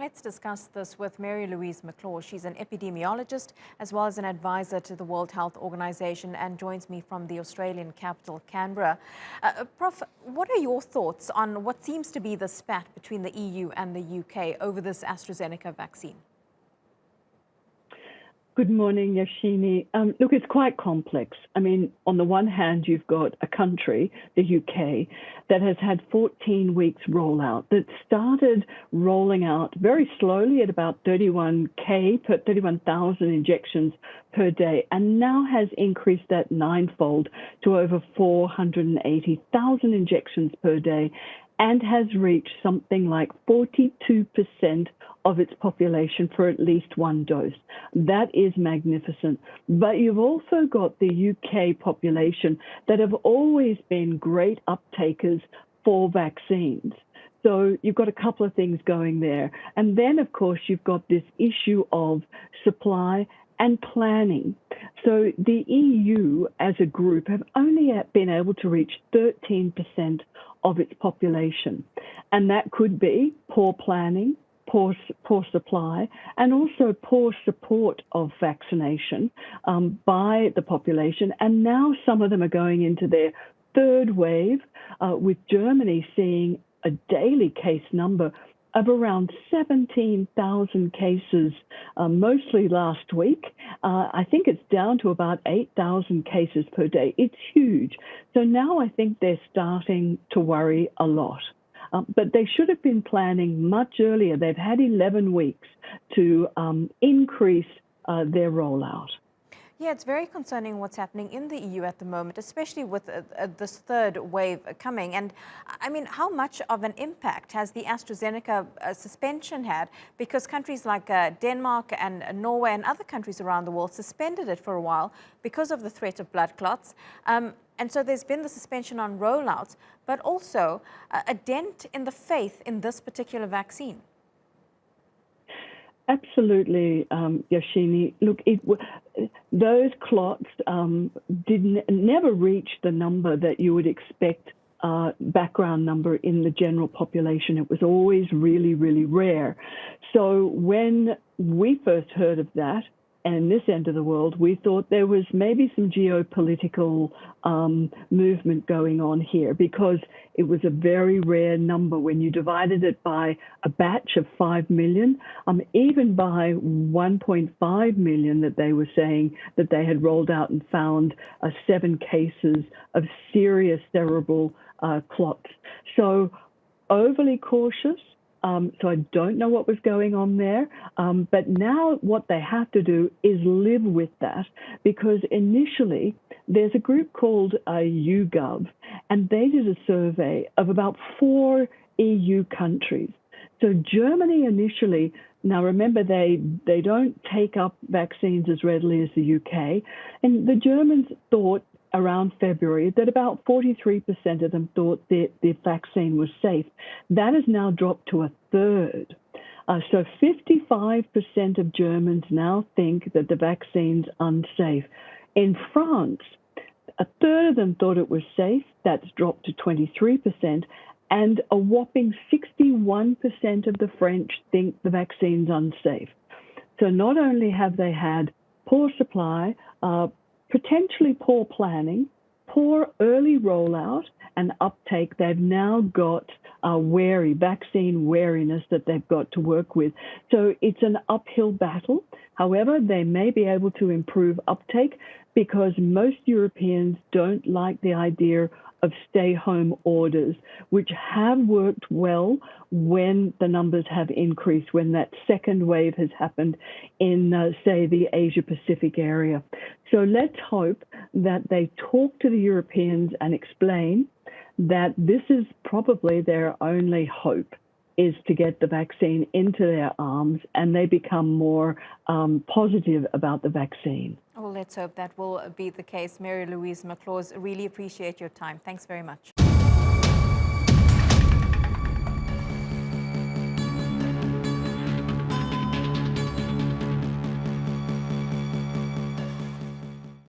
Let's discuss this with Mary-Louise McLaws. She's an epidemiologist as well as an advisor to the World Health Organization and joins me from the Australian capital, Canberra. Prof, what are your thoughts on what seems to be the spat between the EU and the UK over this AstraZeneca vaccine? Good morning, Yashini. Look, it's quite complex. I mean, on the one hand, you've got a country, the UK, that has had 14 weeks rollout, that started rolling out very slowly at about 31,000 injections per day, and now has increased that ninefold to over 480,000 injections per day, and has reached something like 42% of its population for at least one dose. That is magnificent. But you've also got the UK population that have always been great uptakers for vaccines. So you've got a couple of things going there. And then, of course, you've got this issue of supply and planning. So the EU as a group have only been able to reach 13% of its population. And that could be poor planning, poor supply, and also poor support of vaccination by the population. And now some of them are going into their third wave, with Germany seeing a daily case number of around 17,000 cases, mostly last week. I think it's down to about 8,000 cases per day. It's huge. So now I think they're starting to worry a lot. But they should have been planning much earlier. They've had 11 weeks to increase their rollout. Yeah, it's very concerning what's happening in the EU at the moment, especially with this third wave coming. And I mean, how much of an impact has the AstraZeneca suspension had? Because countries like Denmark and Norway and other countries around the world suspended it for a while because of the threat of blood clots. And so there's been the suspension on rollouts, but also a dent in the faith in this particular vaccine. Absolutely, Yashini. Look, those clots never reached the number that you would expect, background number in the general population. It was always really, really rare. So when we first heard of that, and in this end of the world, we thought there was maybe some geopolitical movement going on here, because it was a very rare number when you divided it by a batch of 5 million, even by 1.5 million that they were saying that they had rolled out and found 7 cases of serious cerebral clots. So overly cautious. So I don't know what was going on there, but now what they have to do is live with that, because initially there's a group called YouGov, and they did a survey of about 4 EU countries. So Germany initially, now remember they don't take up vaccines as readily as the UK, and the Germans thought around February that about 43% of them thought the vaccine was safe. That has now dropped to a third. So 55% of Germans now think that the vaccine's unsafe. In France, a third of them thought it was safe. That's dropped to 23%. And a whopping 61% of the French think the vaccine's unsafe. So not only have they had poor supply, potentially poor planning, poor early rollout and uptake, they've now got vaccine wariness that they've got to work with. So it's an uphill battle. However, they may be able to improve uptake, because most Europeans don't like the idea of stay-home orders, which have worked well when the numbers have increased, when that second wave has happened in, say, the Asia-Pacific area. So let's hope that they talk to the Europeans and explain that this is probably their only hope, is to get the vaccine into their arms, and they become more positive about the vaccine. Well, let's hope that will be the case. Mary-Louise McLaws, really appreciate your time. Thanks very much.